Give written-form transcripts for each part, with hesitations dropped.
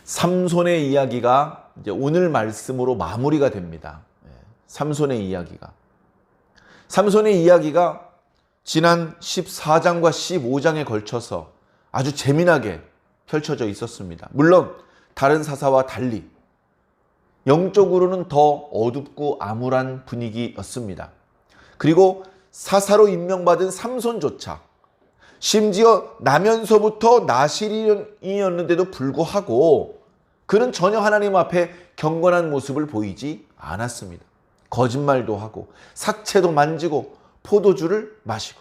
삼손의 이야기가 이제 오늘 말씀으로 마무리가 됩니다. 삼손의 이야기가. 삼손의 이야기가 지난 14장과 15장에 걸쳐서 아주 재미나게 펼쳐져 있었습니다. 물론 다른 사사와 달리 영적으로는 더 어둡고 암울한 분위기였습니다. 그리고 사사로 임명받은 삼손조차 심지어 나면서부터 나실인이었는데도 불구하고 그는 전혀 하나님 앞에 경건한 모습을 보이지 않았습니다. 거짓말도 하고 사채도 만지고 포도주를 마시고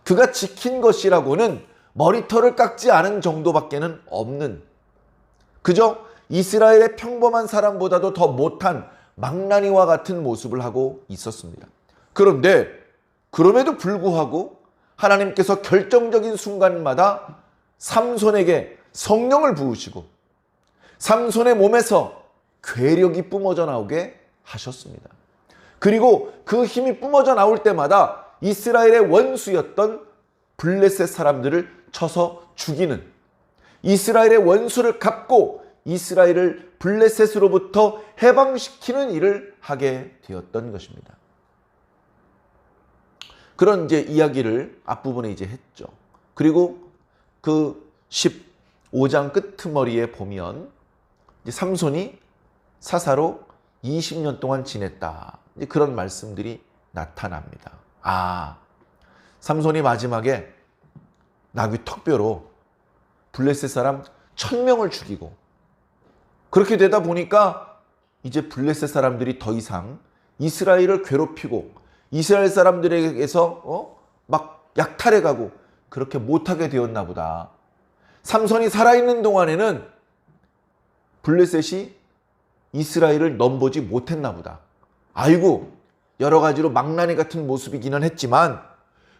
그가 지킨 것이라고는 머리털을 깎지 않은 정도밖에는 없는, 그저 이스라엘의 평범한 사람보다도 더 못한 망나니와 같은 모습을 하고 있었습니다. 그런데 그럼에도 불구하고 하나님께서 결정적인 순간마다 삼손에게 성령을 부으시고 삼손의 몸에서 괴력이 뿜어져 나오게 하셨습니다. 그리고 그 힘이 뿜어져 나올 때마다 이스라엘의 원수였던 블레셋 사람들을 쳐서 죽이는, 이스라엘의 원수를 갚고 이스라엘을 블레셋으로부터 해방시키는 일을 하게 되었던 것입니다. 그런 이제 이야기를 앞부분에 이제 했죠. 그리고 그 15장 끄트머리에 보면 이제 삼손이 사사로 20년 동안 지냈다, 이제 그런 말씀들이 나타납니다. 삼손이 마지막에 나귀 턱뼈로 블레셋 사람 1000명을 죽이고, 그렇게 되다 보니까 이제 블레셋 사람들이 더 이상 이스라엘을 괴롭히고 이스라엘 사람들에게서 막 약탈해가고 그렇게 못하게 되었나 보다. 삼손이 살아있는 동안에는 블레셋이 이스라엘을 넘보지 못했나 보다. 아이고, 여러 가지로 망나니 같은 모습이기는 했지만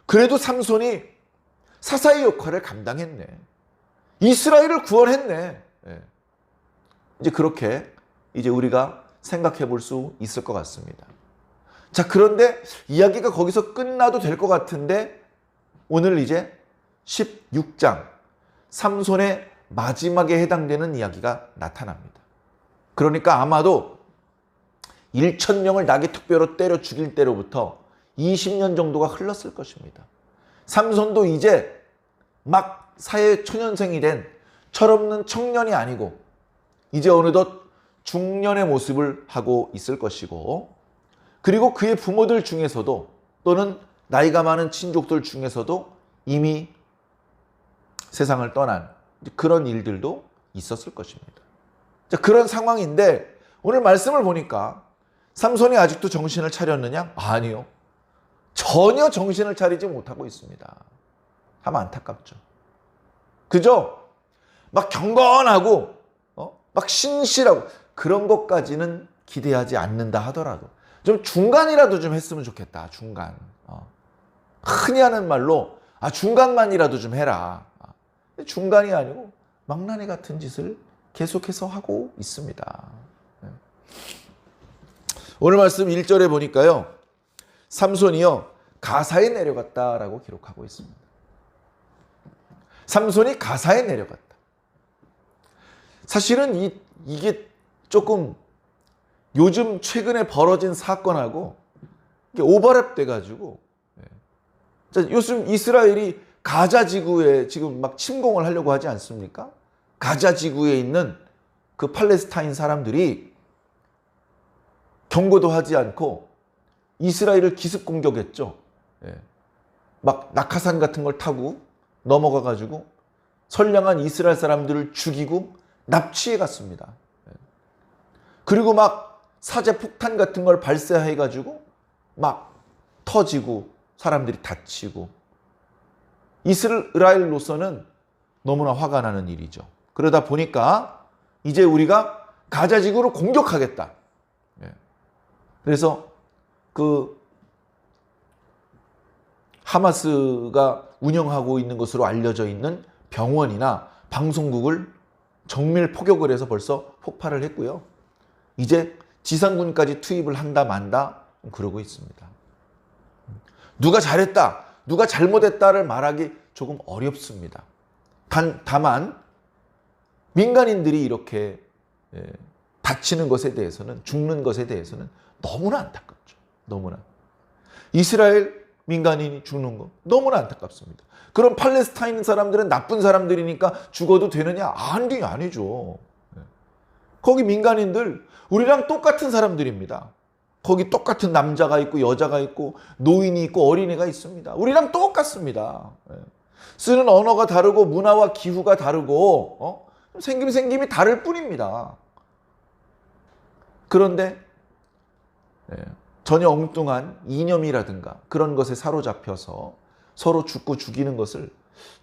그래도 삼손이 사사의 역할을 감당했네. 이스라엘을 구원했네. 이제 그렇게 이제 우리가 생각해 볼 수 있을 것 같습니다. 자, 그런데 이야기가 거기서 끝나도 될 것 같은데 오늘 이제 16장 삼손의 마지막에 해당되는 이야기가 나타납니다. 그러니까 아마도 1000명을 나귀 턱뼈로 때려 죽일 때로부터 20년 정도가 흘렀을 것입니다. 삼손도 이제 막 사회 초년생이 된 철없는 청년이 아니고 이제 어느덧 중년의 모습을 하고 있을 것이고, 그리고 그의 부모들 중에서도 또는 나이가 많은 친족들 중에서도 이미 세상을 떠난 그런 일들도 있었을 것입니다. 자, 그런 상황인데 오늘 말씀을 보니까 삼손이 아직도 정신을 차렸느냐? 아니요. 전혀 정신을 차리지 못하고 있습니다. 참 안타깝죠. 그죠? 막 경건하고 막 신실하고 그런 것까지는 기대하지 않는다 하더라도 좀 중간이라도 좀 했으면 좋겠다. 중간. 흔히 하는 말로 중간만이라도 좀 해라. 중간이 아니고 망나니 같은 짓을 계속해서 하고 있습니다. 오늘 말씀 1절에 보니까요, 삼손이요 가사에 내려갔다라고 기록하고 있습니다. 삼손이 가사에 내려갔다. 사실은 이게 조금 요즘 최근에 벌어진 사건하고 오버랩 돼가지고, 요즘 이스라엘이 가자 지구에 지금 막 침공을 하려고 하지 않습니까? 가자 지구에 있는 그 팔레스타인 사람들이 경고도 하지 않고 이스라엘을 기습 공격했죠. 막 낙하산 같은 걸 타고 넘어가가지고 선량한 이스라엘 사람들을 죽이고 납치해 갔습니다. 그리고 막 사제 폭탄 같은 걸 발사해가지고 막 터지고 사람들이 다치고, 이스라엘로서는 너무나 화가 나는 일이죠. 그러다 보니까 이제 우리가 가자 지구를 공격하겠다. 그래서 그 하마스가 운영하고 있는 것으로 알려져 있는 병원이나 방송국을 정밀 포격을 해서 벌써 폭발을 했고요. 이제 지상군까지 투입을 한다 만다 그러고 있습니다. 누가 잘했다, 누가 잘못했다를 말하기 조금 어렵습니다. 다만 민간인들이 이렇게 다치는 것에 대해서는, 죽는 것에 대해서는 너무나 안타깝죠. 너무나. 이스라엘 민간인이 죽는 거 너무나 안타깝습니다. 그럼 팔레스타인 사람들은 나쁜 사람들이니까 죽어도 되느냐? 아니죠. 거기 민간인들 우리랑 똑같은 사람들입니다. 거기 똑같은 남자가 있고 여자가 있고 노인이 있고 어린이가 있습니다. 우리랑 똑같습니다. 쓰는 언어가 다르고 문화와 기후가 다르고 생김이 다를 뿐입니다. 그런데 전혀 엉뚱한 이념이라든가 그런 것에 사로잡혀서 서로 죽고 죽이는 것을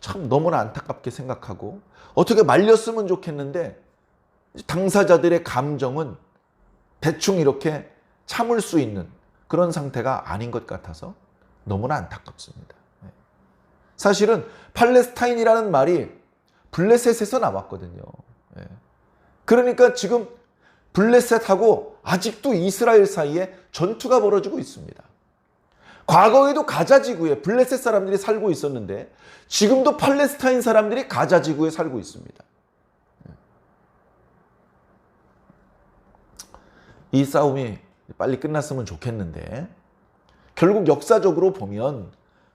참 너무나 안타깝게 생각하고, 어떻게 말렸으면 좋겠는데 당사자들의 감정은 대충 이렇게 참을 수 있는 그런 상태가 아닌 것 같아서 너무나 안타깝습니다. 사실은 팔레스타인이라는 말이 블레셋에서 나왔거든요. 그러니까 지금 블레셋하고 아직도 이스라엘 사이에 전투가 벌어지고 있습니다. 과거에도 가자 지구에 블레셋 사람들이 살고 있었는데 지금도 팔레스타인 사람들이 가자 지구에 살고 있습니다. 이 싸움이 빨리 끝났으면 좋겠는데, 결국 역사적으로 보면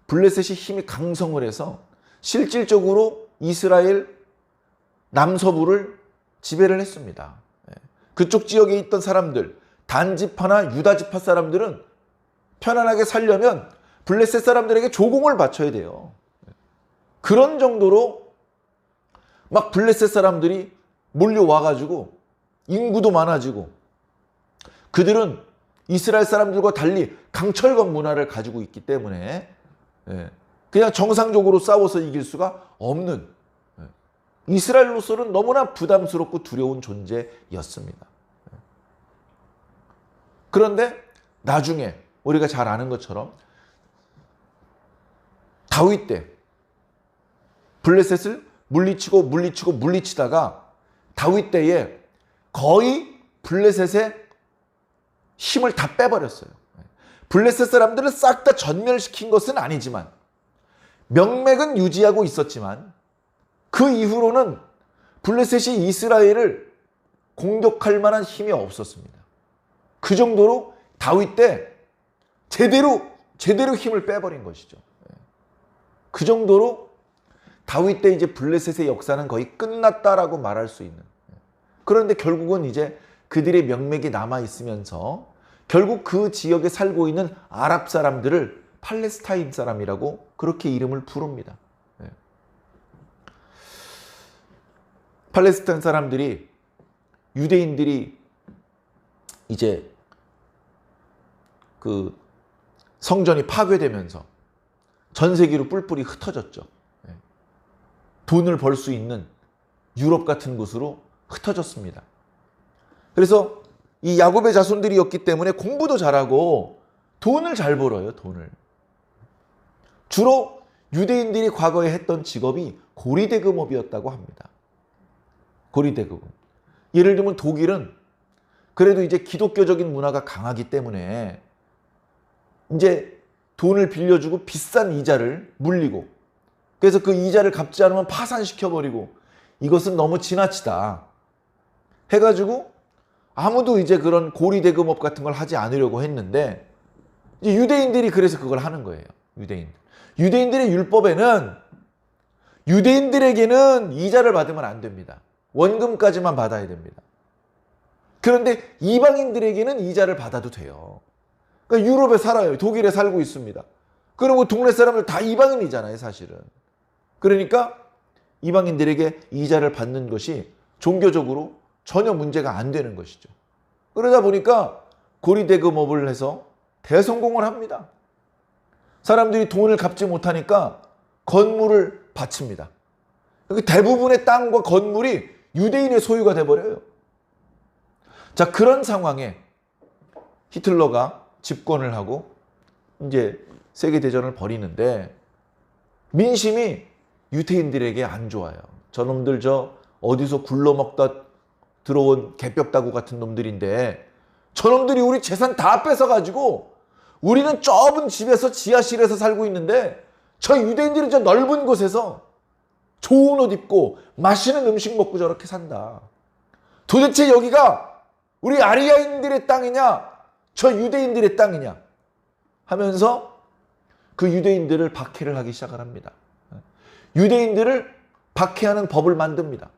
블레셋이 힘이 강성을 해서 실질적으로 이스라엘 남서부를 지배를 했습니다. 그쪽 지역에 있던 사람들, 단지파나 유다지파 사람들은 편안하게 살려면 블레셋 사람들에게 조공을 바쳐야 돼요. 그런 정도로 막 블레셋 사람들이 몰려와가지고 인구도 많아지고, 그들은 이스라엘 사람들과 달리 강철권 문화를 가지고 있기 때문에 그냥 정상적으로 싸워서 이길 수가 없는, 이스라엘로서는 너무나 부담스럽고 두려운 존재였습니다. 그런데 나중에 우리가 잘 아는 것처럼 다윗 때 블레셋을 물리치다가 다윗 때에 거의 블레셋의 힘을 다 빼버렸어요. 블레셋 사람들을 싹 다 전멸시킨 것은 아니지만 명맥은 유지하고 있었지만 그 이후로는 블레셋이 이스라엘을 공격할 만한 힘이 없었습니다. 그 정도로 다윗 때 제대로 힘을 빼버린 것이죠. 그 정도로 다윗 때 이제 블레셋의 역사는 거의 끝났다라고 말할 수 있는. 그런데 결국은 이제 그들의 명맥이 남아있으면서 결국 그 지역에 살고 있는 아랍 사람들을 팔레스타인 사람이라고 그렇게 이름을 부릅니다. 팔레스타인 사람들이, 유대인들이 이제 그 성전이 파괴되면서 전 세계로 뿔뿔이 흩어졌죠. 돈을 벌 수 있는 유럽 같은 곳으로 흩어졌습니다. 그래서 이 야곱의 자손들이었기 때문에 공부도 잘하고 돈을 잘 벌어요, 돈을. 주로 유대인들이 과거에 했던 직업이 고리대금업이었다고 합니다. 고리대금업. 예를 들면 독일은 그래도 이제 기독교적인 문화가 강하기 때문에 이제 돈을 빌려주고 비싼 이자를 물리고, 그래서 그 이자를 갚지 않으면 파산시켜버리고, 이것은 너무 지나치다 해가지고 아무도 이제 그런 고리대금업 같은 걸 하지 않으려고 했는데, 이제 유대인들이 그래서 그걸 하는 거예요. 유대인들의 율법에는 유대인들에게는 이자를 받으면 안 됩니다. 원금까지만 받아야 됩니다. 그런데 이방인들에게는 이자를 받아도 돼요. 그러니까 유럽에 살아요. 독일에 살고 있습니다. 그리고 동네 사람들 다 이방인이잖아요, 사실은. 그러니까 이방인들에게 이자를 받는 것이 종교적으로 전혀 문제가 안 되는 것이죠. 그러다 보니까 고리대금업을 해서 대성공을 합니다. 사람들이 돈을 갚지 못하니까 건물을 바칩니다. 대부분의 땅과 건물이 유대인의 소유가 돼버려요. 자, 그런 상황에 히틀러가 집권을 하고 이제 세계대전을 벌이는데 민심이 유대인들에게 안 좋아요. 저놈들 어디서 굴러먹다 들어온 개뼈다구 같은 놈들인데 저놈들이 우리 재산 다 뺏어가지고 우리는 좁은 집에서 지하실에서 살고 있는데 저 유대인들이 저 넓은 곳에서 좋은 옷 입고 맛있는 음식 먹고 저렇게 산다. 도대체 여기가 우리 아리아인들의 땅이냐 저 유대인들의 땅이냐 하면서 그 유대인들을 박해를 하기 시작을 합니다. 유대인들을 박해하는 법을 만듭니다.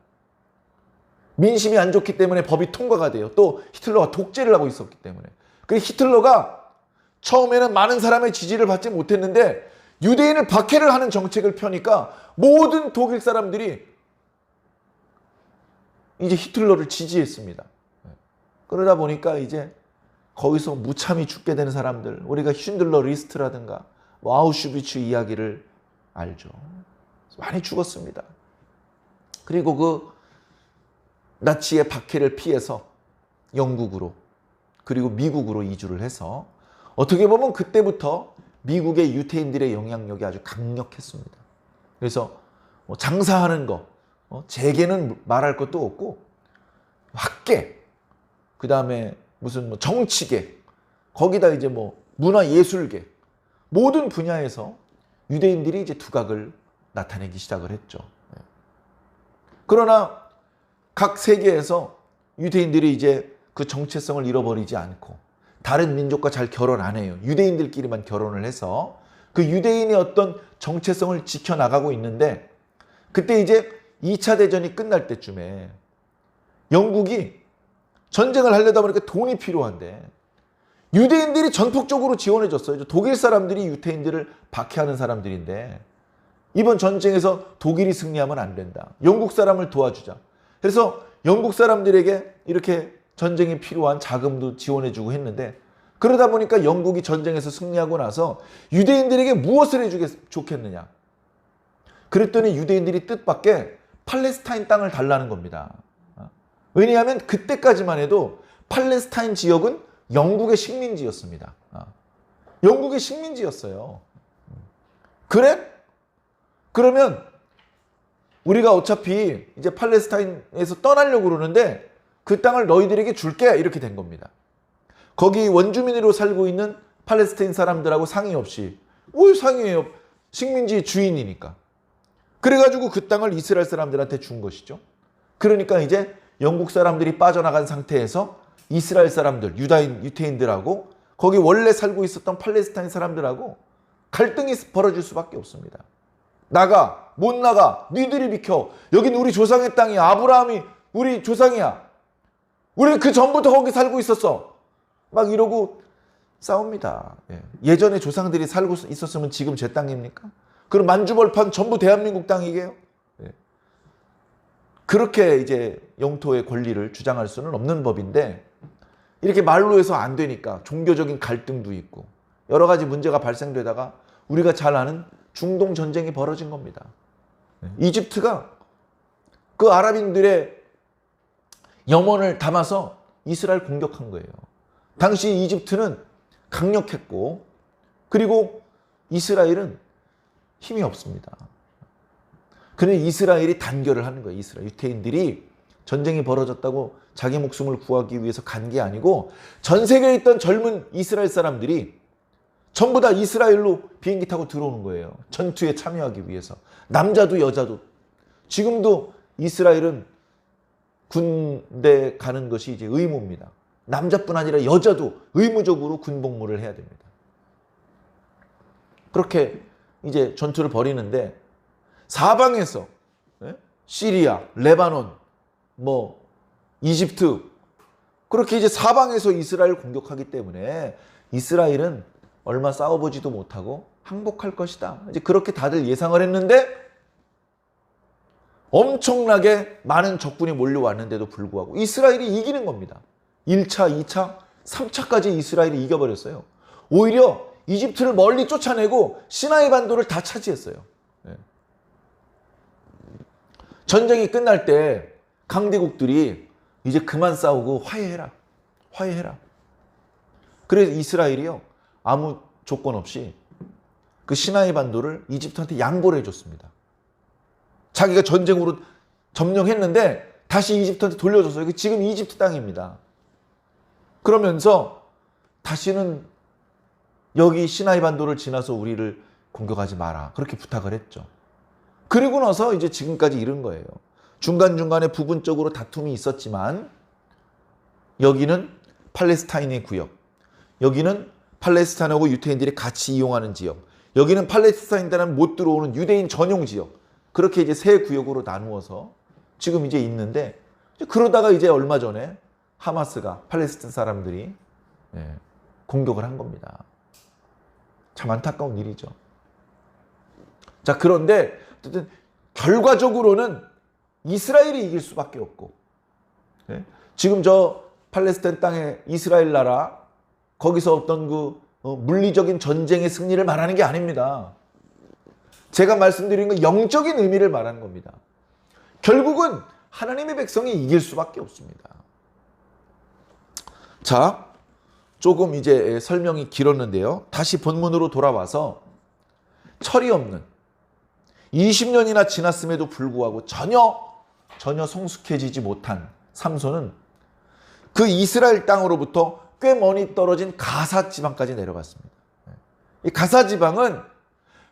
민심이 안 좋기 때문에 법이 통과가 돼요. 또 히틀러가 독재를 하고 있었기 때문에. 그래서 히틀러가 처음에는 많은 사람의 지지를 받지 못했는데 유대인을 박해를 하는 정책을 펴니까 모든 독일 사람들이 이제 히틀러를 지지했습니다. 그러다 보니까 이제 거기서 무참히 죽게 되는 사람들, 우리가 쉰들러 리스트라든가 아우슈비츠 이야기를 알죠. 많이 죽었습니다. 그리고 그 나치의 박해를 피해서 영국으로 그리고 미국으로 이주를 해서 어떻게 보면 그때부터 미국의 유태인들의 영향력이 아주 강력했습니다. 그래서 장사하는 거, 재계는 말할 것도 없고 학계, 그 다음에 무슨 정치계, 거기다 이제 문화예술계 모든 분야에서 유대인들이 이제 두각을 나타내기 시작을 했죠. 그러나 각 세계에서 유대인들이 이제 그 정체성을 잃어버리지 않고 다른 민족과 잘 결혼 안 해요. 유대인들끼리만 결혼을 해서 그 유대인의 어떤 정체성을 지켜나가고 있는데 그때 이제 2차 대전이 끝날 때쯤에 영국이 전쟁을 하려다 보니까 돈이 필요한데 유대인들이 전폭적으로 지원해 줬어요. 독일 사람들이 유태인들을 박해하는 사람들인데 이번 전쟁에서 독일이 승리하면 안 된다. 영국 사람을 도와주자. 그래서 영국 사람들에게 이렇게 전쟁이 필요한 자금도 지원해주고 했는데 그러다 보니까 영국이 전쟁에서 승리하고 나서 유대인들에게 무엇을 좋겠느냐. 그랬더니 유대인들이 뜻밖의 팔레스타인 땅을 달라는 겁니다. 왜냐하면 그때까지만 해도 팔레스타인 지역은 영국의 식민지였습니다. 영국의 식민지였어요. 그래? 그러면 우리가 어차피 이제 팔레스타인에서 떠나려고 그러는데 그 땅을 너희들에게 줄게 이렇게 된 겁니다. 거기 원주민으로 살고 있는 팔레스타인 사람들하고 상의 없이 뭘 상의해요? 식민지 주인이니까. 그래가지고 그 땅을 이스라엘 사람들한테 준 것이죠. 그러니까 이제 영국 사람들이 빠져나간 상태에서 이스라엘 사람들, 유태인들하고 거기 원래 살고 있었던 팔레스타인 사람들하고 갈등이 벌어질 수밖에 없습니다. 나가, 못 나가, 니들이 비켜. 여긴 우리 조상의 땅이야. 아브라함이 우리 조상이야. 우리는 그 전부터 거기 살고 있었어. 막 이러고 싸웁니다. 예전에 조상들이 살고 있었으면 지금 제 땅입니까? 그럼 만주벌판 전부 대한민국 땅이게요? 그렇게 이제 영토의 권리를 주장할 수는 없는 법인데 이렇게 말로 해서 안 되니까 종교적인 갈등도 있고 여러 가지 문제가 발생되다가 우리가 잘 아는 중동 전쟁이 벌어진 겁니다. 이집트가 그 아랍인들의 염원을 담아서 이스라엘 공격한 거예요. 당시 이집트는 강력했고 그리고 이스라엘은 힘이 없습니다. 그래 이스라엘이 단결을 하는 거예요. 이스라엘 유태인들이 전쟁이 벌어졌다고 자기 목숨을 구하기 위해서 간 게 아니고 전 세계에 있던 젊은 이스라엘 사람들이 전부 다 이스라엘로 비행기 타고 들어오는 거예요. 전투에 참여하기 위해서. 남자도 여자도. 지금도 이스라엘은 군대 가는 것이 이제 의무입니다. 남자뿐 아니라 여자도 의무적으로 군복무를 해야 됩니다. 그렇게 이제 전투를 벌이는데 사방에서 시리아, 레바논, 이집트 그렇게 이제 사방에서 이스라엘을 공격하기 때문에 이스라엘은 얼마 싸워보지도 못하고 항복할 것이다. 이제 그렇게 다들 예상을 했는데 엄청나게 많은 적군이 몰려왔는데도 불구하고 이스라엘이 이기는 겁니다. 1차, 2차, 3차까지 이스라엘이 이겨버렸어요. 오히려 이집트를 멀리 쫓아내고 시나이 반도를 다 차지했어요. 전쟁이 끝날 때 강대국들이 이제 그만 싸우고 화해해라. 화해해라. 그래서 이스라엘이요. 아무 조건 없이 그 시나이 반도를 이집트한테 양보를 해줬습니다. 자기가 전쟁으로 점령했는데 다시 이집트한테 돌려줬어요. 지금 이집트 땅입니다. 그러면서 다시는 여기 시나이 반도를 지나서 우리를 공격하지 마라. 그렇게 부탁을 했죠. 그리고 나서 이제 지금까지 이른 거예요. 중간중간에 부분적으로 다툼이 있었지만 여기는 팔레스타인의 구역, 여기는 팔레스타인하고 유대인들이 같이 이용하는 지역, 여기는 팔레스타인들은 못 들어오는 유대인 전용 지역, 그렇게 이제 세 구역으로 나누어서 지금 이제 있는데, 그러다가 이제 얼마 전에 하마스가 팔레스타인 사람들이 공격을 한 겁니다. 참 안타까운 일이죠. 자, 그런데 어쨌든 결과적으로는 이스라엘이 이길 수밖에 없고, 지금 저 팔레스타인 땅에 이스라엘 나라 거기서 어떤 그 물리적인 전쟁의 승리를 말하는 게 아닙니다. 제가 말씀드린 건 영적인 의미를 말하는 겁니다. 결국은 하나님의 백성이 이길 수밖에 없습니다. 자, 조금 이제 설명이 길었는데요. 다시 본문으로 돌아와서 철이 없는 20년이나 지났음에도 불구하고 전혀 성숙해지지 못한 삼손은 그 이스라엘 땅으로부터 꽤 멀리 떨어진 가사 지방까지 내려갔습니다. 이 가사 지방은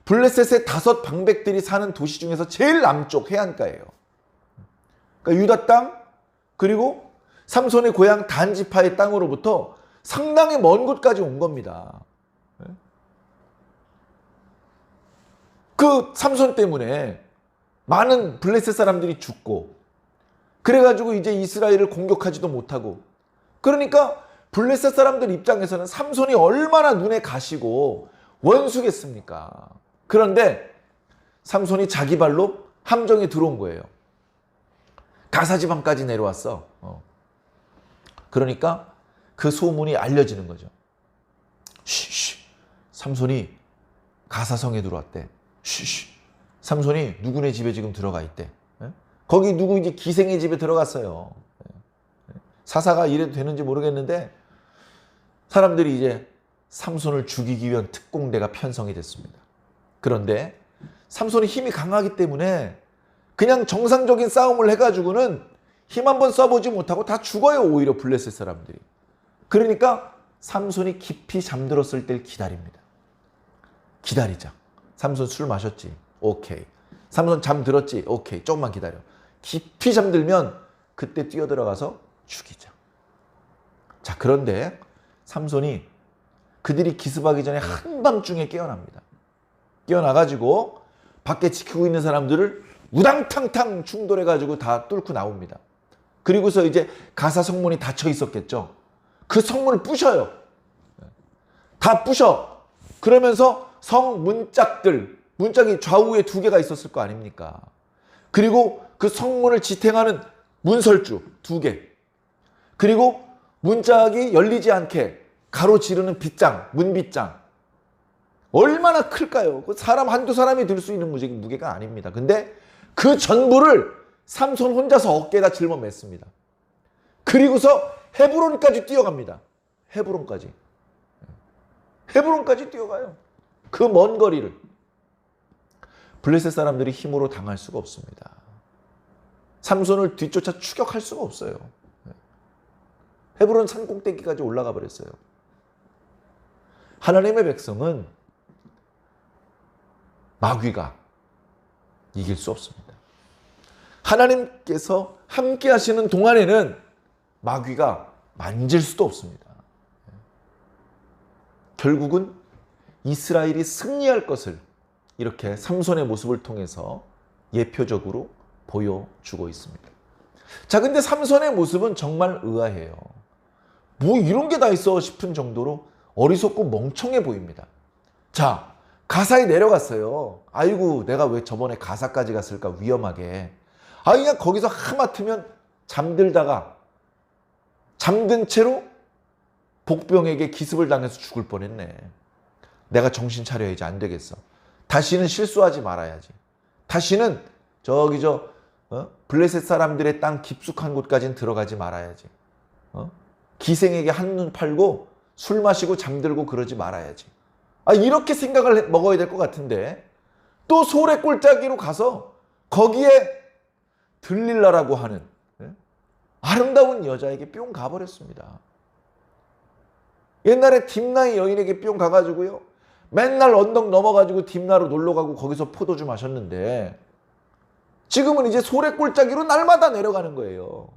블레셋의 5 방백들이 사는 도시 중에서 제일 남쪽 해안가예요. 그러니까 유다 땅, 그리고 삼손의 고향 단지파의 땅으로부터 상당히 먼 곳까지 온 겁니다. 그 삼손 때문에 많은 블레셋 사람들이 죽고, 그래가지고 이제 이스라엘을 공격하지도 못하고, 그러니까 블레셋 사람들 입장에서는 삼손이 얼마나 눈에 가시고 원수겠습니까? 그런데 삼손이 자기 발로 함정에 들어온 거예요. 가사지방까지 내려왔어. 그러니까 그 소문이 알려지는 거죠. 삼손이 가사성에 들어왔대. 삼손이 누구네 집에 지금 들어가 있대. 거기 누구 이제 기생의 집에 들어갔어요. 사사가 이래도 되는지 모르겠는데 사람들이 이제 삼손을 죽이기 위한 특공대가 편성이 됐습니다. 그런데 삼손이 힘이 강하기 때문에 그냥 정상적인 싸움을 해가지고는 힘 한번 써보지 못하고 다 죽어요. 오히려 블레셋 사람들이. 그러니까 삼손이 깊이 잠들었을 때를 기다립니다. 기다리자. 삼손 술 마셨지? 오케이. 삼손 잠들었지? 오케이. 조금만 기다려. 깊이 잠들면 그때 뛰어들어가서 죽이자. 자, 그런데 삼손이 그들이 기습하기 전에 한밤중에 깨어납니다. 깨어나가지고 밖에 지키고 있는 사람들을 우당탕탕 충돌해가지고 다 뚫고 나옵니다. 그리고서 이제 가사 성문이 닫혀 있었겠죠. 그 성문을 부셔요. 다 부셔. 그러면서 성 문짝이 좌우에 2개가 있었을 거 아닙니까? 그리고 그 성문을 지탱하는 문설주 2개. 그리고 문짝이 열리지 않게 가로지르는 빗장, 문빗장. 얼마나 클까요? 사람 한두 사람이 들 수 있는 무게가 아닙니다. 근데 그 전부를 삼손 혼자서 어깨에다 짊어맸습니다. 그리고서 헤브론까지 뛰어갑니다. 헤브론까지 뛰어가요. 그 먼 거리를. 블레셋 사람들이 힘으로 당할 수가 없습니다. 삼손을 뒤쫓아 추격할 수가 없어요. 헤브론 산 꼭대기까지 올라가 버렸어요. 하나님의 백성은 마귀가 이길 수 없습니다. 하나님께서 함께 하시는 동안에는 마귀가 만질 수도 없습니다. 결국은 이스라엘이 승리할 것을 이렇게 삼손의 모습을 통해서 예표적으로 보여주고 있습니다. 자, 근데 삼손의 모습은 정말 의아해요. 뭐 이런 게 다 있어 싶은 정도로 어리석고 멍청해 보입니다. 자, 가사에 내려갔어요. 아이고, 내가 왜 저번에 가사까지 갔을까, 위험하게. 그냥 거기서 하마터면 잠들다가 잠든 채로 복병에게 기습을 당해서 죽을 뻔했네. 내가 정신 차려야지. 안 되겠어. 다시는 실수하지 말아야지. 다시는 블레셋 사람들의 땅 깊숙한 곳까지는 들어가지 말아야지. 기생에게 한눈 팔고 술 마시고 잠들고 그러지 말아야지. 이렇게 생각을 먹어야 될 것 같은데 또 소래 꼴짜기로 가서 거기에 들릴라라고 하는 아름다운 여자에게 뿅 가버렸습니다. 옛날에 딥나의 여인에게 뿅 가가지고요. 맨날 언덕 넘어가지고 딥나로 놀러가고 거기서 포도주 마셨는데 지금은 이제 소래골짜기로 날마다 내려가는 거예요.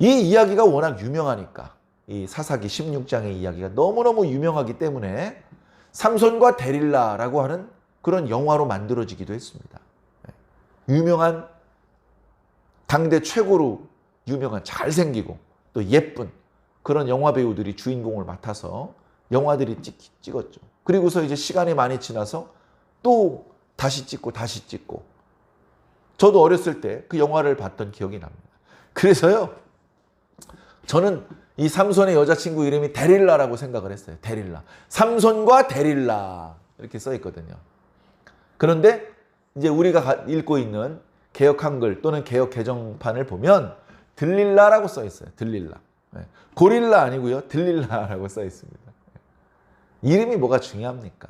이 이야기가 워낙 유명하니까, 이 사사기 16장의 이야기가 너무너무 유명하기 때문에 삼손과 데릴라라고 하는 그런 영화로 만들어지기도 했습니다. 유명한, 당대 최고로 유명한, 잘생기고 또 예쁜 그런 영화 배우들이 주인공을 맡아서 영화들이 찍었죠. 그리고서 이제 시간이 많이 지나서 또 다시 찍고 다시 찍고, 저도 어렸을 때 그 영화를 봤던 기억이 납니다. 그래서요, 저는 이 삼손의 여자친구 이름이 데릴라라고 생각을 했어요. 데릴라. 삼손과 데릴라 이렇게 써 있거든요. 그런데 이제 우리가 읽고 있는 개역 한글 또는 개역 개정판을 보면 들릴라라고 써 있어요. 들릴라. 고릴라 아니고요. 들릴라라고 써 있습니다. 이름이 뭐가 중요합니까?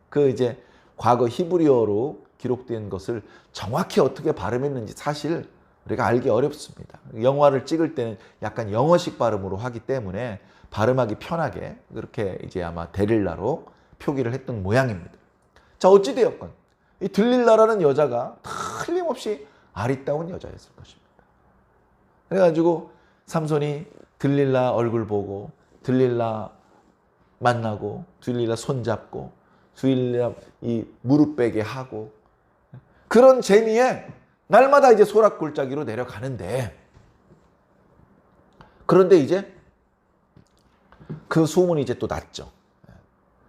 그 이제 과거 히브리어로 기록된 것을 정확히 어떻게 발음했는지 사실 우리가 알기 어렵습니다. 영화를 찍을 때는 약간 영어식 발음으로 하기 때문에 발음하기 편하게 그렇게 이제 아마 데릴라로 표기를 했던 모양입니다. 자, 어찌되었건 이 들릴라라는 여자가 틀림없이 아리따운 여자였을 것입니다. 그래가지고 삼손이 들릴라 얼굴 보고, 들릴라 만나고, 들릴라 손잡고, 들릴라 이 무릎 베게 하고, 그런 재미에 날마다 이제 소락골짜기로 내려가는데, 그런데 이제 그 소문이 이제 또 났죠.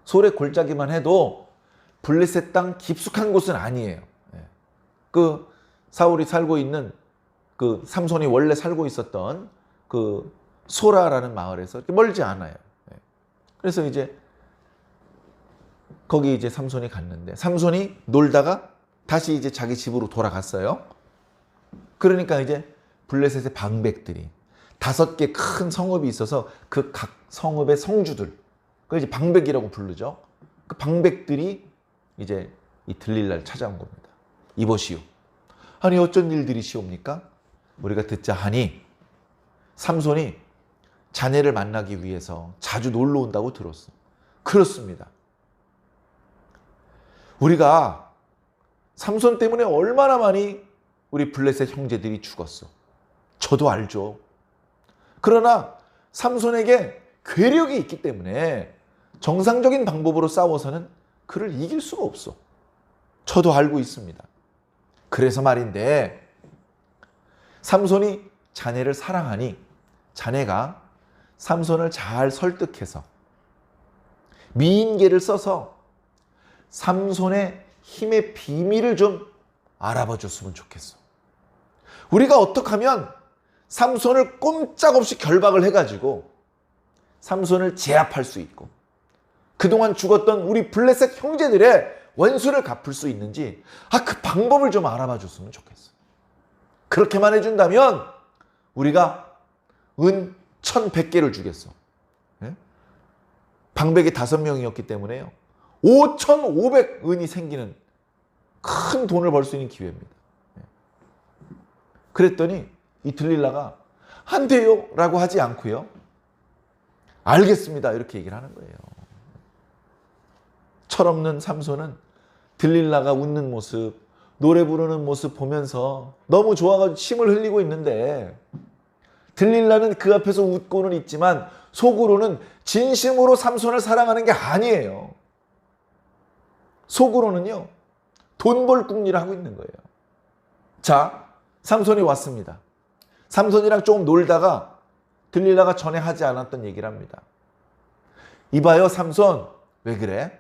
소래골짜기만 해도 블레셋 땅 깊숙한 곳은 아니에요. 그 사울이 살고 있는, 그 삼손이 원래 살고 있었던 그 소라라는 마을에서 멀지 않아요. 그래서 이제 거기 이제 삼손이 갔는데, 삼손이 놀다가 다시 이제 자기 집으로 돌아갔어요. 그러니까 이제 블레셋의 방백들이 5개 큰 성읍이 있어서 그 각 성읍의 성주들, 그걸 이제 방백이라고 부르죠. 그 방백들이 이제 이 들릴라를 찾아온 겁니다. 이보시오. 아니 어쩐 일들이 시옵니까? 우리가 듣자 하니 삼손이 자네를 만나기 위해서 자주 놀러 온다고 들었어. 그렇습니다. 우리가 삼손 때문에 얼마나 많이 우리 블레셋 형제들이 죽었어. 저도 알죠. 그러나 삼손에게 괴력이 있기 때문에 정상적인 방법으로 싸워서는 그를 이길 수가 없어. 저도 알고 있습니다. 그래서 말인데, 삼손이 자네를 사랑하니 자네가 삼손을 잘 설득해서 미인계를 써서 삼손의 힘의 비밀을 좀 알아봐 줬으면 좋겠어. 우리가 어떻게 하면 삼손을 꼼짝없이 결박을 해가지고 삼손을 제압할 수 있고 그동안 죽었던 우리 블레셋 형제들의 원수를 갚을 수 있는지 그 방법을 좀 알아봐 줬으면 좋겠어. 그렇게만 해준다면 우리가 은 1,100개를 주겠어. 방백이 5명이었기 때문에요. 5,500은이 생기는 큰 돈을 벌 수 있는 기회입니다. 그랬더니 이 들릴라가 안 돼요 라고 하지 않고요. 알겠습니다 이렇게 얘기를 하는 거예요. 철없는 삼손은 들릴라가 웃는 모습, 노래 부르는 모습 보면서 너무 좋아가지고 침을 흘리고 있는데, 들릴라는 그 앞에서 웃고는 있지만 속으로는 진심으로 삼손을 사랑하는 게 아니에요. 속으로는요, 돈 벌 궁리를 하고 있는 거예요. 자, 삼손이 왔습니다. 삼손이랑 조금 놀다가 들릴라가 전에 하지 않았던 얘기를 합니다. 이봐요 삼손, 왜 그래?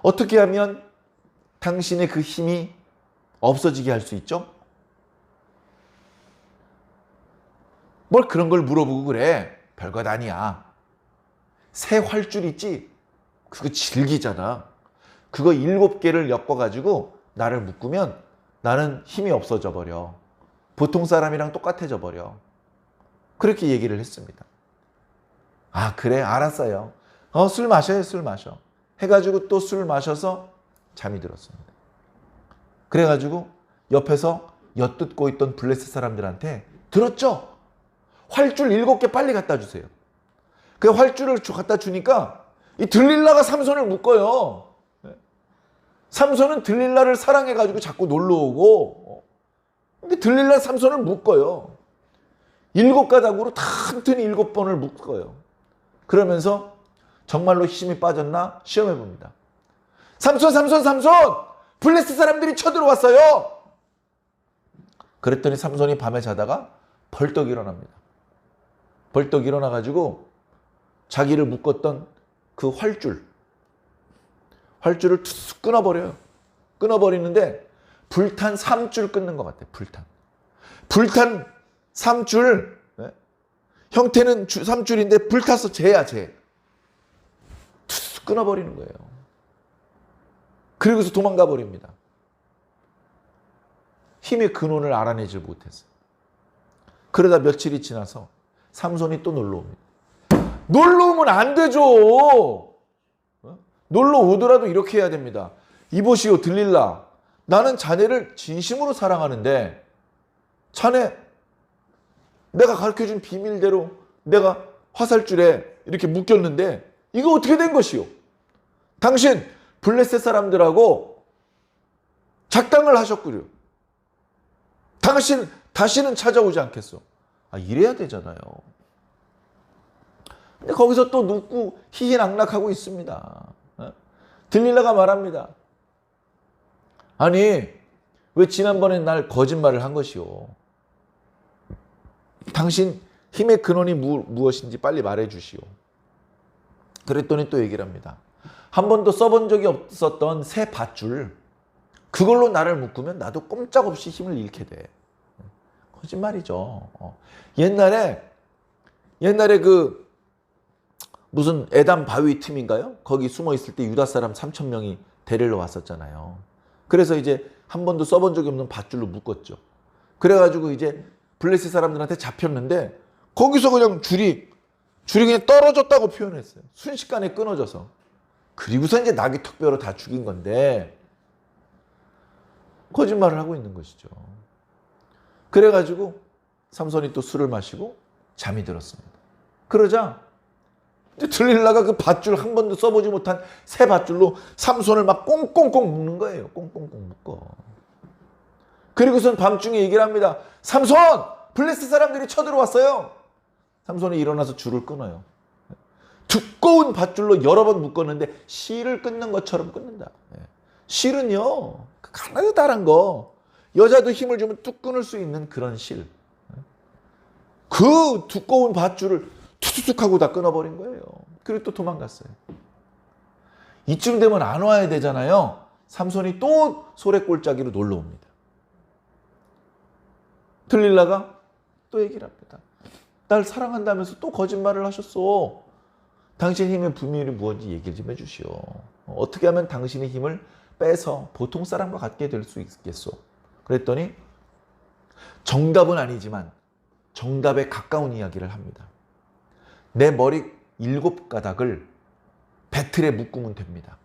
어떻게 하면 당신의 그 힘이 없어지게 할 수 있죠? 뭘 그런 걸 물어보고 그래. 별것 아니야. 새 활줄 있지? 그거 질기잖아. 그거 7개를 엮어가지고 나를 묶으면 나는 힘이 없어져 버려. 보통 사람이랑 똑같아져 버려. 그렇게 얘기를 했습니다. 아 그래 알았어요. 술 마셔요 술 마셔. 해가지고 또 술 마셔서 잠이 들었습니다. 그래가지고 옆에서 엿듣고 있던 블레셋 사람들한테 들었죠? 활줄 7개 빨리 갖다 주세요. 그 활줄을 갖다 주니까 이 들릴라가 삼손을 묶어요. 삼손은 들릴라를 사랑해가지고 자꾸 놀러 오고, 근데 들릴라 삼손을 묶어요. 7가닥으로 튼튼히 7번을 묶어요. 그러면서 정말로 힘이 빠졌나 시험해 봅니다. 삼손! 블레셋 사람들이 쳐들어왔어요. 그랬더니 삼손이 밤에 자다가 벌떡 일어납니다. 벌떡 일어나가지고 자기를 묶었던 그 활줄을 툭 끊어버려요. 끊어버리는데 불탄 3줄 끊는 것 같아요. 불탄 3줄, 형태는 3줄인데 불타서 쟤야. 툭 끊어버리는 거예요. 그리고서 도망가 버립니다. 힘의 근원을 알아내지 못했어요. 그러다 며칠이 지나서 삼손이 또 놀러 옵니다. 놀러 오면 안 되죠. 놀러 오더라도 이렇게 해야 됩니다. 이보시오 들릴라, 나는 자네를 진심으로 사랑하는데 자네 내가 가르쳐준 비밀대로 내가 화살줄에 이렇게 묶였는데 이거 어떻게 된 것이오? 당신 블레셋 사람들하고 작당을 하셨구려. 당신 다시는 찾아오지 않겠소. 이래야 되잖아요. 근데 거기서 또 눕고 희희낙낙하고 있습니다. 들릴라가 말합니다. 아니, 왜 지난번에 날 거짓말을 한 것이오? 당신 힘의 근원이 무엇인지 빨리 말해 주시오. 그랬더니 또 얘기를 합니다. 한 번도 써본 적이 없었던 새 밧줄, 그걸로 나를 묶으면 나도 꼼짝없이 힘을 잃게 돼. 거짓말이죠. 옛날에 그 무슨 에담 바위 틈인가요? 거기 숨어 있을 때 유다 사람 3,000명이 데리러 왔었잖아요. 그래서 이제 한 번도 써본 적이 없는 밧줄로 묶었죠. 그래가지고 이제 블레셋 사람들한테 잡혔는데 거기서 그냥 줄이 그냥 떨어졌다고 표현했어요. 순식간에 끊어져서. 그리고서 이제 나귀 턱뼈로 다 죽인 건데 거짓말을 하고 있는 것이죠. 그래가지고 삼손이 또 술을 마시고 잠이 들었습니다. 그러자 들릴라가 그 밧줄 한 번도 써보지 못한 새 밧줄로 삼손을 막 꽁꽁꽁 묶는 거예요. 꽁꽁꽁 묶어. 그리고선 밤중에 얘기를 합니다. 삼손! 블레셋 사람들이 쳐들어왔어요. 삼손이 일어나서 줄을 끊어요. 두꺼운 밧줄로 여러 번 묶었는데 실을 끊는 것처럼 끊는다. 실은요, 가느다란 거, 여자도 힘을 주면 뚝 끊을 수 있는 그런 실. 그 두꺼운 밧줄을 툭툭 하고 다 끊어버린 거예요. 그리고 또 도망갔어요. 이쯤 되면 안 와야 되잖아요. 삼손이 또 소래골짜기로 놀러 옵니다. 들릴라가 또 얘기를 합니다. 날 사랑한다면서 또 거짓말을 하셨어. 당신 힘의 비밀이 무엇인지 얘기 좀 해주시오. 어떻게 하면 당신의 힘을 빼서 보통 사람과 같게 될 수 있겠소? 그랬더니 정답은 아니지만 정답에 가까운 이야기를 합니다. 내 머리 7가닥을 배틀에 묶으면 됩니다.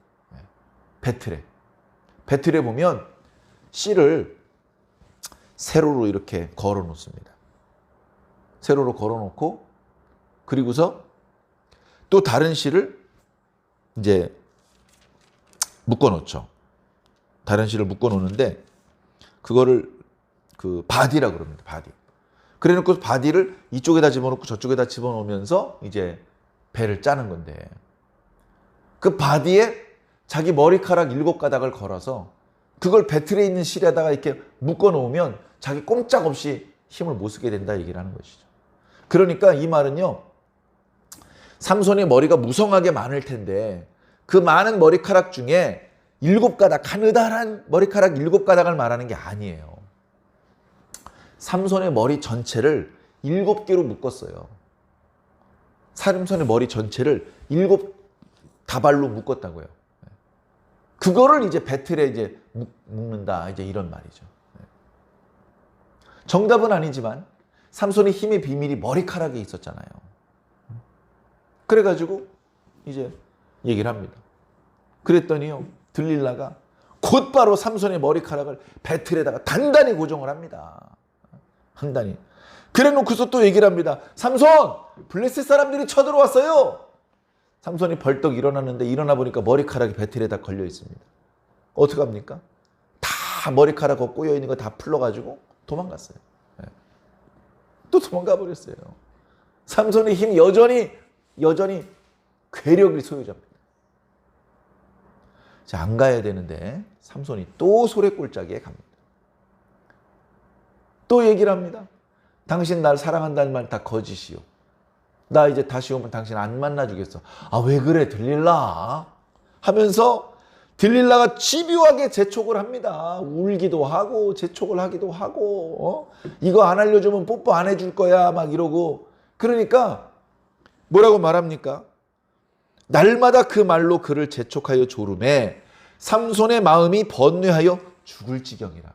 배틀에 보면 실을 세로로 이렇게 걸어 놓습니다. 세로로 걸어 놓고 그리고서 또 다른 실을 이제 묶어 놓죠. 다른 실을 묶어 놓는데 그거를 그 바디라고 그럽니다. 바디. 그래 놓고 바디를 이쪽에다 집어넣고 저쪽에다 집어넣으면서 이제 배를 짜는 건데 그 바디에 자기 머리카락 7가닥을 걸어서 그걸 배틀에 있는 실에다가 이렇게 묶어 놓으면 자기 꼼짝없이 힘을 못 쓰게 된다 얘기를 하는 것이죠. 그러니까 이 말은요, 삼손의 머리가 무성하게 많을 텐데 그 많은 머리카락 중에 7가닥, 가느다란 머리카락 7가닥을 말하는 게 아니에요. 삼손의 머리 전체를 7개로 묶었어요. 삼손의 머리 전체를 7다발로 묶었다고요. 그거를 이제 배틀에 이제 묶는다, 이제 이런 말이죠. 정답은 아니지만 삼손의 힘의 비밀이 머리카락에 있었잖아요. 그래가지고 이제 얘기를 합니다. 그랬더니요, 들릴라가 곧바로 삼손의 머리카락을 배틀에다가 단단히 고정을 합니다. 단단히. 그래 놓고서 또 얘기를 합니다. 삼손! 블레셋 사람들이 쳐들어왔어요. 삼손이 벌떡 일어났는데 일어나 보니까 머리카락이 배틀에다 걸려 있습니다. 어떡합니까? 다 머리카락 꼬여 있는 거 다 풀러가지고 도망갔어요. 네. 또 도망가 버렸어요. 삼손의 힘 여전히 괴력의 소유자입니다. 자, 안 가야 되는데 삼손이 또 소래골짜기에 갑니다. 또 얘기를 합니다. 당신 날 사랑한다는 말 다 거짓이요. 나 이제 다시 오면 당신 안 만나주겠어. 아, 왜 그래 들릴라? 하면서 들릴라가 집요하게 재촉을 합니다. 울기도 하고 재촉을 하기도 하고 이거 안 알려주면 뽀뽀 안 해줄 거야 막 이러고. 그러니까 뭐라고 말합니까? 날마다 그 말로 그를 재촉하여 조름해 삼손의 마음이 번뇌하여 죽을 지경이라.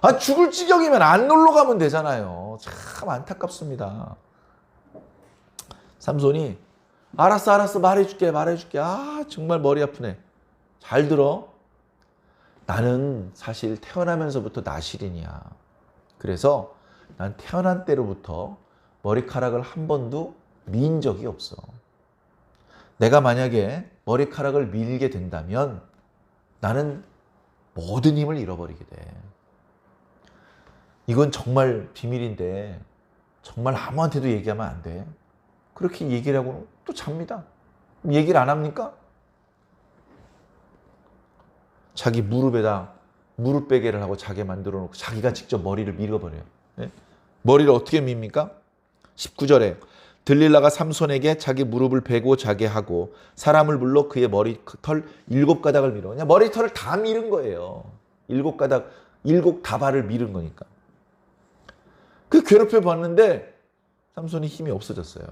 아, 죽을 지경이면 안 놀러 가면 되잖아요. 참 안타깝습니다. 삼손이 알았어 말해줄게. 아, 정말 머리 아프네. 잘 들어. 나는 사실 태어나면서부터 나시린이야. 그래서 난 태어난 때로부터 머리카락을 한 번도 민 적이 없어. 내가 만약에 머리카락을 밀게 된다면 나는 모든 힘을 잃어버리게 돼. 이건 정말 비밀인데 정말 아무한테도 얘기하면 안 돼. 그렇게 얘기를 하고는 또 잡니다. 얘기를 안 합니까? 자기 무릎에다 무릎베개를 하고 자게 만들어 놓고 자기가 직접 머리를 밀어버려요. 네? 머리를 어떻게 밉니까? 19절에 들릴라가 삼손에게 자기 무릎을 베고 자게 하고 사람을 불러 그의 머리털 7가닥을 밀어. 그냥 머리털을 다 밀은 거예요. 7가닥, 7다발을 밀은 거니까. 그 괴롭혀 봤는데 삼손이 힘이 없어졌어요.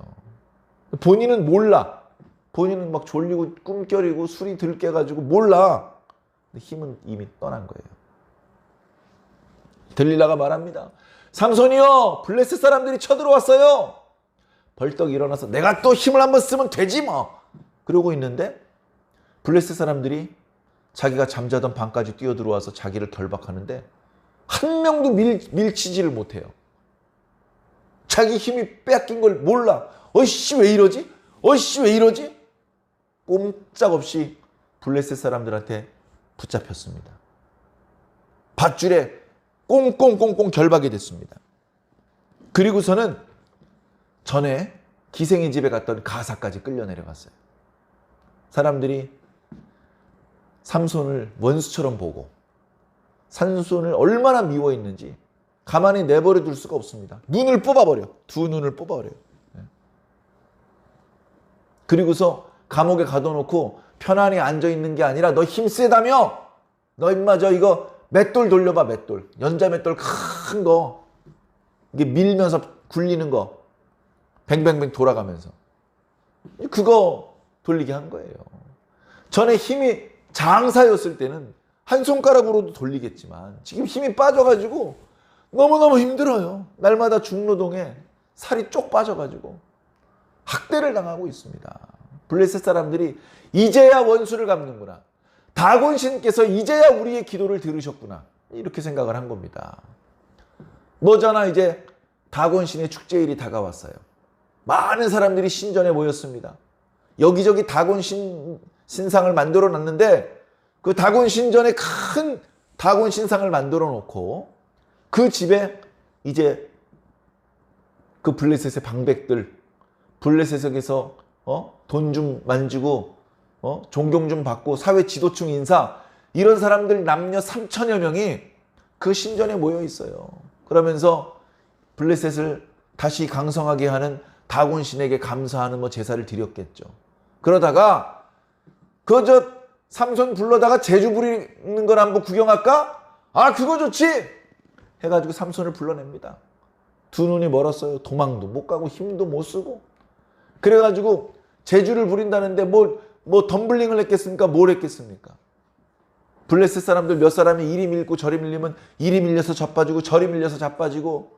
본인은 몰라. 본인은 막 졸리고 꿈결이고 술이 들깨가지고 몰라. 근데 힘은 이미 떠난 거예요. 들릴라가 말합니다. 삼손이요, 블레셋 사람들이 쳐들어왔어요. 벌떡 일어나서 내가 또 힘을 한번 쓰면 되지 뭐. 그러고 있는데 블레셋 사람들이 자기가 잠자던 방까지 뛰어들어와서 자기를 결박하는데 한 명도 밀치지를 못해요. 자기 힘이 뺏긴 걸 몰라. 어이씨 왜 이러지? 꼼짝없이 블레셋 사람들한테 붙잡혔습니다. 밧줄에 꽁꽁꽁꽁 결박이 됐습니다. 그리고서는 전에 기생의 집에 갔던 가사까지 끌려 내려갔어요. 사람들이 삼손을 원수처럼 보고 삼손을 얼마나 미워했는지 가만히 내버려 둘 수가 없습니다. 눈을 뽑아버려. 두 눈을 뽑아버려요. 그리고서 감옥에 가둬놓고 편안히 앉아있는 게 아니라 너 힘 세다며? 너 임마 저 이거 맷돌 돌려봐. 맷돌. 연자 맷돌 큰 거. 이게 밀면서 굴리는 거. 뱅뱅뱅 돌아가면서. 그거 돌리게 한 거예요. 전에 힘이 장사였을 때는 한 손가락으로도 돌리겠지만 지금 힘이 빠져가지고 너무너무 힘들어요. 날마다 중노동에 살이 쪽 빠져가지고 학대를 당하고 있습니다. 블레셋 사람들이 이제야 원수를 갚는구나. 다곤 신께서 이제야 우리의 기도를 들으셨구나. 이렇게 생각을 한 겁니다. 뭐잖아, 이제 다곤 신의 축제일이 다가왔어요. 많은 사람들이 신전에 모였습니다. 여기저기 다곤 신상을 만들어 놨는데 그 다곤 신전에 큰 다곤 신상을 만들어 놓고 그 집에 이제 그 블레셋의 방백들, 블레셋에서 돈 좀 만지고 존경 좀 받고 사회 지도층 인사 이런 사람들 남녀 3천여 명이 그 신전에 모여 있어요. 그러면서 블레셋을 다시 강성하게 하는 다곤 신에게 감사하는 뭐 제사를 드렸겠죠. 그러다가 그 삼손 불러다가 제주 부리는 걸 한번 구경할까? 아, 그거 좋지! 해가지고 삼손을 불러냅니다. 두 눈이 멀었어요. 도망도 못 가고 힘도 못 쓰고. 그래가지고 제주를 부린다는데 뭐 덤블링을 했겠습니까? 뭘 했겠습니까? 블레셋 사람들 몇 사람이 이리 밀고 저리 밀리면 이리 밀려서 자빠지고 저리 밀려서 자빠지고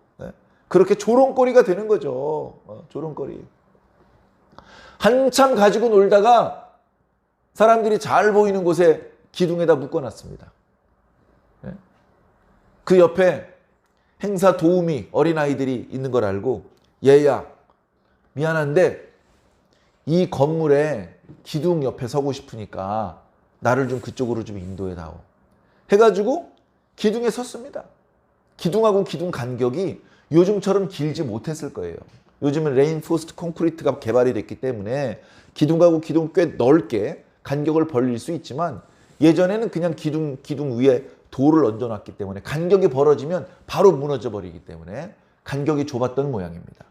그렇게 조롱거리가 되는 거죠. 조롱거리. 한참 가지고 놀다가 사람들이 잘 보이는 곳에 기둥에다 묶어놨습니다. 그 옆에 행사 도우미 어린아이들이 있는 걸 알고 얘야 미안한데 이 건물에 기둥 옆에 서고 싶으니까 나를 좀 그쪽으로 좀 인도해다오. 해가지고 기둥에 섰습니다. 기둥하고 기둥 간격이 요즘처럼 길지 못했을 거예요. 요즘은 레인포스트 콘크리트가 개발이 됐기 때문에 기둥하고 기둥 꽤 넓게 간격을 벌릴 수 있지만 예전에는 그냥 기둥 위에 돌을 얹어놨기 때문에 간격이 벌어지면 바로 무너져 버리기 때문에 간격이 좁았던 모양입니다.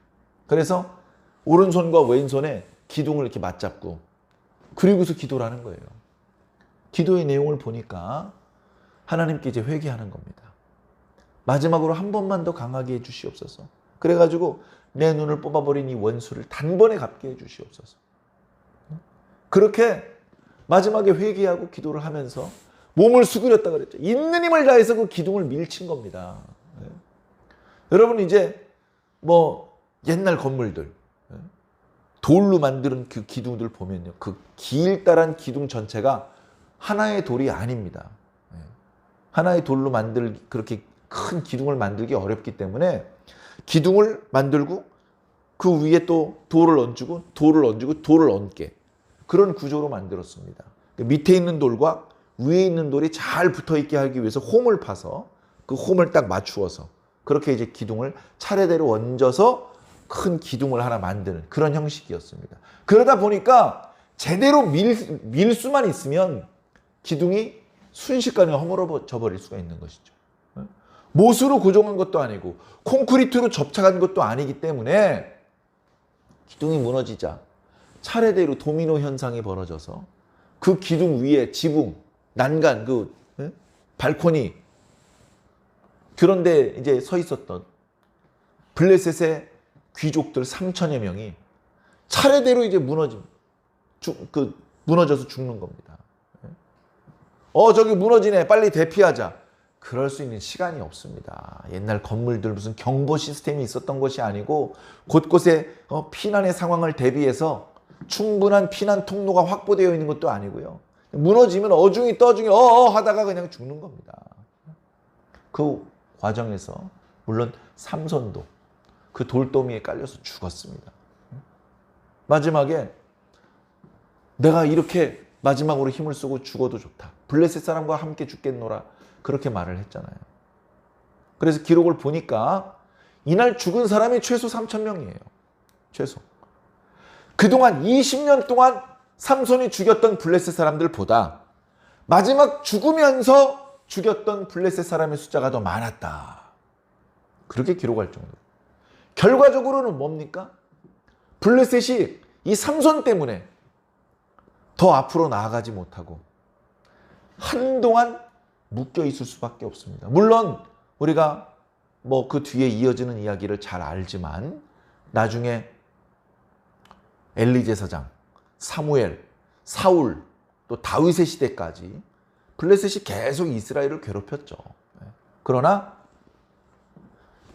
그래서 오른손과 왼손에 기둥을 이렇게 맞잡고 그리고서 기도를 하는 거예요. 기도의 내용을 보니까 하나님께 이제 회개하는 겁니다. 마지막으로 한 번만 더 강하게 해주시옵소서. 그래가지고 내 눈을 뽑아버린 이 원수를 단번에 갚게 해주시옵소서. 그렇게 마지막에 회개하고 기도를 하면서 몸을 수그렸다 그랬죠. 있는 힘을 다해서 그 기둥을 밀친 겁니다. 여러분 이제 뭐 옛날 건물들 돌로 만드는 그 기둥들 보면요. 그 길다란 기둥 전체가 하나의 돌이 아닙니다. 하나의 돌로 그렇게 큰 기둥을 만들기 어렵기 때문에 기둥을 만들고 그 위에 또 돌을 얹고 돌을 얹게 그런 구조로 만들었습니다. 밑에 있는 돌과 위에 있는 돌이 잘 붙어있게 하기 위해서 홈을 파서 그 홈을 딱 맞추어서 그렇게 이제 기둥을 차례대로 얹어서 큰 기둥을 하나 만드는 그런 형식이었습니다. 그러다 보니까 제대로 밀 수만 있으면 기둥이 순식간에 허물어져 버릴 수가 있는 것이죠. 못으로 고정한 것도 아니고 콘크리트로 접착한 것도 아니기 때문에 기둥이 무너지자 차례대로 도미노 현상이 벌어져서 그 기둥 위에 지붕, 난간, 발코니 그런데 이제 서 있었던 블레셋의 귀족들 3천여 명이 차례대로 이제 무너져서 죽는 겁니다. 저기 무너지네. 빨리 대피하자. 그럴 수 있는 시간이 없습니다. 옛날 건물들 무슨 경보 시스템이 있었던 것이 아니고 곳곳에 피난의 상황을 대비해서 충분한 피난 통로가 확보되어 있는 것도 아니고요. 무너지면 어중이 떠중이 하다가 그냥 죽는 겁니다. 그 과정에서 물론 삼손도 그 돌더미에 깔려서 죽었습니다. 마지막에 내가 이렇게 마지막으로 힘을 쓰고 죽어도 좋다. 블레셋 사람과 함께 죽겠노라. 그렇게 말을 했잖아요. 그래서 기록을 보니까 이날 죽은 사람이 최소 3,000명이에요. 최소. 그동안 20년 동안 삼손이 죽였던 블레셋 사람들보다 마지막 죽으면서 죽였던 블레셋 사람의 숫자가 더 많았다. 그렇게 기록할 정도로. 결과적으로는 뭡니까? 블레셋이 이 삼손 때문에 더 앞으로 나아가지 못하고 한동안 묶여 있을 수밖에 없습니다. 물론 우리가 뭐 그 뒤에 이어지는 이야기를 잘 알지만 나중에 엘리 제사장, 사무엘, 사울, 또 다윗의 시대까지 블레셋이 계속 이스라엘을 괴롭혔죠. 그러나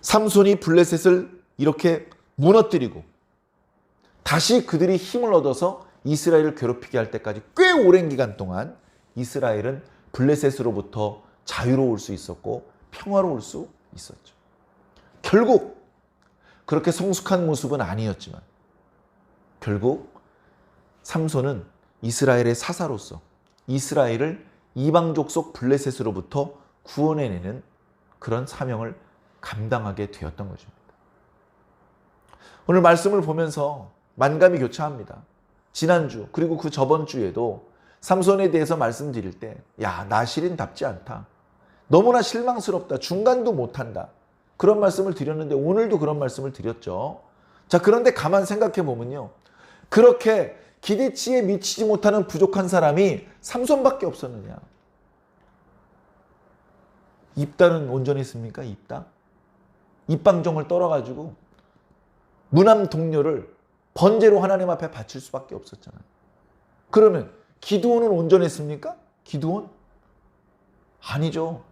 삼손이 블레셋을 이렇게 무너뜨리고 다시 그들이 힘을 얻어서 이스라엘을 괴롭히게 할 때까지 꽤 오랜 기간 동안 이스라엘은 블레셋으로부터 자유로울 수 있었고 평화로울 수 있었죠. 결국 그렇게 성숙한 모습은 아니었지만 결국 삼손은 이스라엘의 사사로서 이스라엘을 이방족 속 블레셋으로부터 구원해내는 그런 사명을 감당하게 되었던 것입니다. 오늘 말씀을 보면서 만감이 교차합니다. 지난주 그리고 그 저번 주에도 삼손에 대해서 말씀드릴 때 나실인답지 않다. 너무나 실망스럽다. 중간도 못한다. 그런 말씀을 드렸는데 오늘도 그런 말씀을 드렸죠. 자, 그런데 가만 생각해 보면요. 그렇게 기대치에 미치지 못하는 부족한 사람이 삼손밖에 없었느냐. 입다는 온전했습니까? 입방정을 떨어가지고 무남 동료를 번제로 하나님 앞에 바칠 수밖에 없었잖아요. 그러면 기드온은 온전했습니까? 기드온? 아니죠.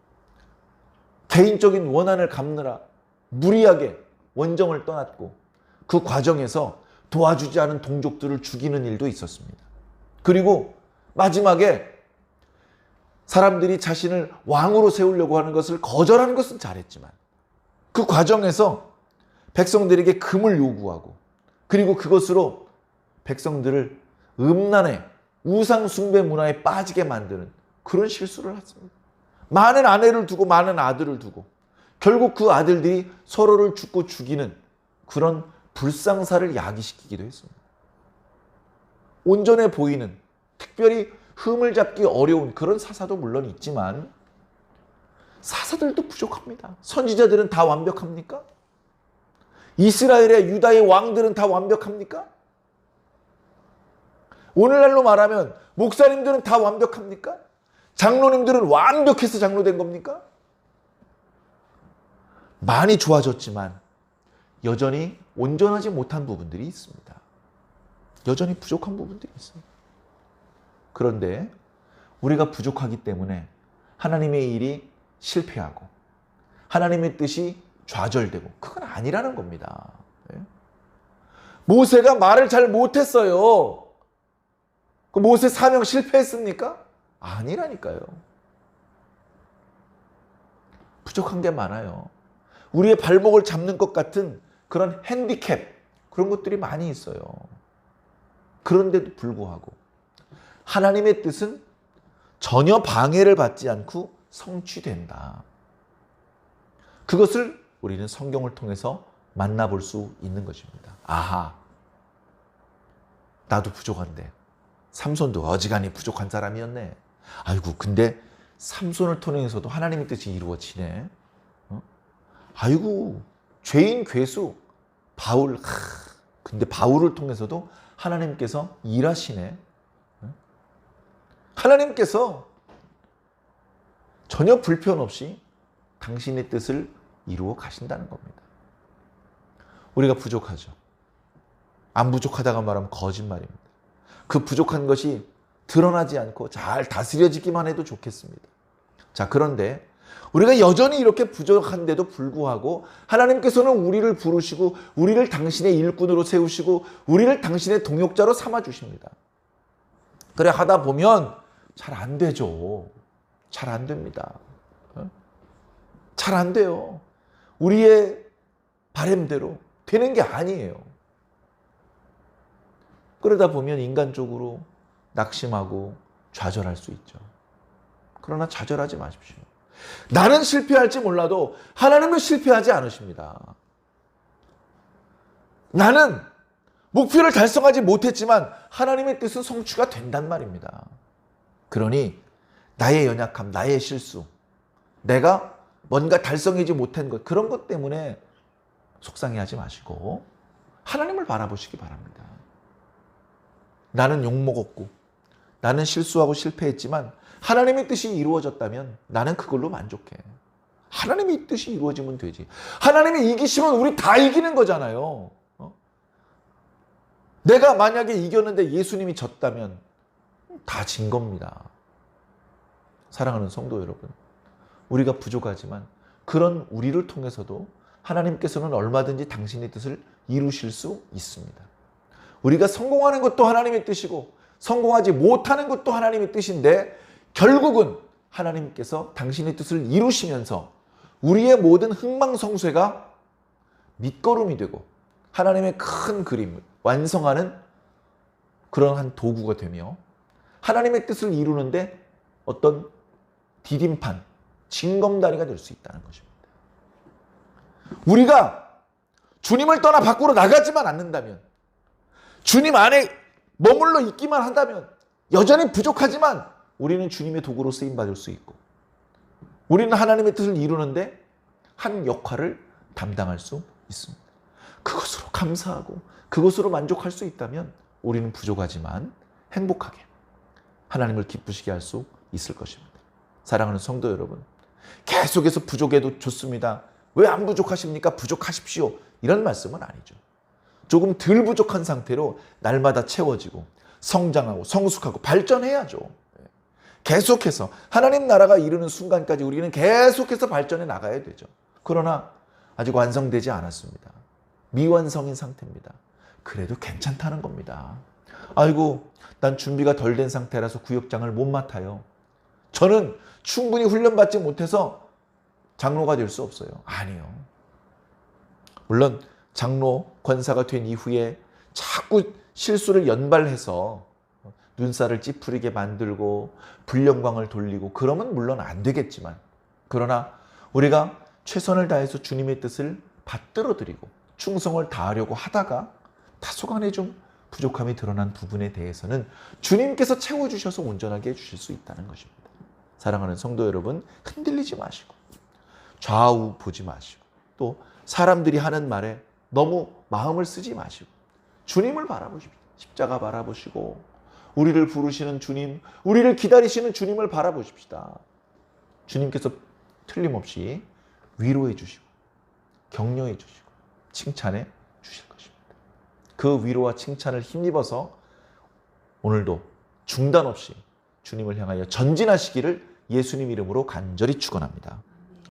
개인적인 원한을 갚느라 무리하게 원정을 떠났고 그 과정에서 도와주지 않은 동족들을 죽이는 일도 있었습니다. 그리고 마지막에 사람들이 자신을 왕으로 세우려고 하는 것을 거절하는 것은 잘했지만 그 과정에서 백성들에게 금을 요구하고 그리고 그것으로 백성들을 음란에 우상 숭배 문화에 빠지게 만드는 그런 실수를 했습니다. 많은 아내를 두고 많은 아들을 두고 결국 그 아들들이 서로를 죽고 죽이는 그런 불상사를 야기시키기도 했습니다. 온전해 보이는, 특별히 흠을 잡기 어려운 그런 사사도 물론 있지만 사사들도 부족합니다. 선지자들은 다 완벽합니까? 이스라엘의 유다의 왕들은 다 완벽합니까? 오늘날로 말하면 목사님들은 다 완벽합니까? 장로님들은 완벽해서 장로된 겁니까? 많이 좋아졌지만 여전히 온전하지 못한 부분들이 있습니다. 여전히 부족한 부분들이 있습니다. 그런데 우리가 부족하기 때문에 하나님의 일이 실패하고 하나님의 뜻이 좌절되고 그건 아니라는 겁니다. 모세가 말을 잘 못했어요. 그 모세 사명 실패했습니까? 아니라니까요. 부족한 게 많아요. 우리의 발목을 잡는 것 같은 그런 핸디캡, 그런 것들이 많이 있어요. 그런데도 불구하고 하나님의 뜻은 전혀 방해를 받지 않고 성취된다. 그것을 우리는 성경을 통해서 만나볼 수 있는 것입니다. 아하, 나도 부족한데 삼손도 어지간히 부족한 사람이었네. 아이고, 근데 삼손을 통해서도 하나님의 뜻이 이루어지네. 아이고, 죄인 괴수 바울, 근데 바울을 통해서도 하나님께서 일하시네. 하나님께서 전혀 불편 없이 당신의 뜻을 이루어 가신다는 겁니다. 우리가 부족하죠. 안 부족하다가 말하면 거짓말입니다. 그 부족한 것이 드러나지 않고 잘 다스려지기만 해도 좋겠습니다. 자, 그런데 우리가 여전히 이렇게 부족한데도 불구하고 하나님께서는 우리를 부르시고 우리를 당신의 일꾼으로 세우시고 우리를 당신의 동역자로 삼아주십니다. 그래 하다 보면 잘 안 되죠. 잘 안 됩니다. 잘 안 돼요. 우리의 바램대로 되는 게 아니에요. 그러다 보면 인간적으로 낙심하고 좌절할 수 있죠. 그러나 좌절하지 마십시오. 나는 실패할지 몰라도 하나님은 실패하지 않으십니다. 나는 목표를 달성하지 못했지만 하나님의 뜻은 성취가 된단 말입니다. 그러니 나의 연약함, 나의 실수, 내가 뭔가 달성하지 못한 것, 그런 것 때문에 속상해하지 마시고 하나님을 바라보시기 바랍니다. 나는 욕먹었고 나는 실수하고 실패했지만 하나님의 뜻이 이루어졌다면 나는 그걸로 만족해. 하나님의 뜻이 이루어지면 되지. 하나님이 이기시면 우리 다 이기는 거잖아요. 내가 만약에 이겼는데 예수님이 졌다면 다 진 겁니다. 사랑하는 성도 여러분, 우리가 부족하지만 그런 우리를 통해서도 하나님께서는 얼마든지 당신의 뜻을 이루실 수 있습니다. 우리가 성공하는 것도 하나님의 뜻이고 성공하지 못하는 것도 하나님의 뜻인데 결국은 하나님께서 당신의 뜻을 이루시면서 우리의 모든 흥망성쇠가 밑거름이 되고 하나님의 큰 그림을 완성하는 그런 한 도구가 되며 하나님의 뜻을 이루는데 어떤 디딤판, 징검다리가 될 수 있다는 것입니다. 우리가 주님을 떠나 밖으로 나가지만 않는다면, 주님 안에 머물러 있기만 한다면 여전히 부족하지만 우리는 주님의 도구로 쓰임받을 수 있고 우리는 하나님의 뜻을 이루는데 한 역할을 담당할 수 있습니다. 그것으로 감사하고 그것으로 만족할 수 있다면 우리는 부족하지만 행복하게 하나님을 기쁘시게 할 수 있을 것입니다. 사랑하는 성도 여러분, 계속해서 부족해도 좋습니다. 왜 안 부족하십니까? 부족하십시오. 이런 말씀은 아니죠. 조금 덜 부족한 상태로 날마다 채워지고 성장하고 성숙하고 발전해야죠. 계속해서 하나님 나라가 이르는 순간까지 우리는 계속해서 발전해 나가야 되죠. 그러나 아직 완성되지 않았습니다. 미완성인 상태입니다. 그래도 괜찮다는 겁니다. 아이고, 난 준비가 덜 된 상태라서 구역장을 못 맡아요. 저는 충분히 훈련받지 못해서 장로가 될 수 없어요. 아니요. 물론 장로, 권사가 된 이후에 자꾸 실수를 연발해서 눈살을 찌푸리게 만들고 불영광을 돌리고 그러면 물론 안 되겠지만, 그러나 우리가 최선을 다해서 주님의 뜻을 받들어 드리고 충성을 다하려고 하다가 다소간에 좀 부족함이 드러난 부분에 대해서는 주님께서 채워주셔서 온전하게 해주실 수 있다는 것입니다. 사랑하는 성도 여러분, 흔들리지 마시고 좌우 보지 마시고 또 사람들이 하는 말에 너무 마음을 쓰지 마시고 주님을 바라보십시오. 십자가 바라보시고 우리를 부르시는 주님, 우리를 기다리시는 주님을 바라보십시다. 주님께서 틀림없이 위로해 주시고 격려해 주시고 칭찬해 주실 것입니다. 그 위로와 칭찬을 힘입어서 오늘도 중단 없이 주님을 향하여 전진하시기를 예수님 이름으로 간절히 축원합니다.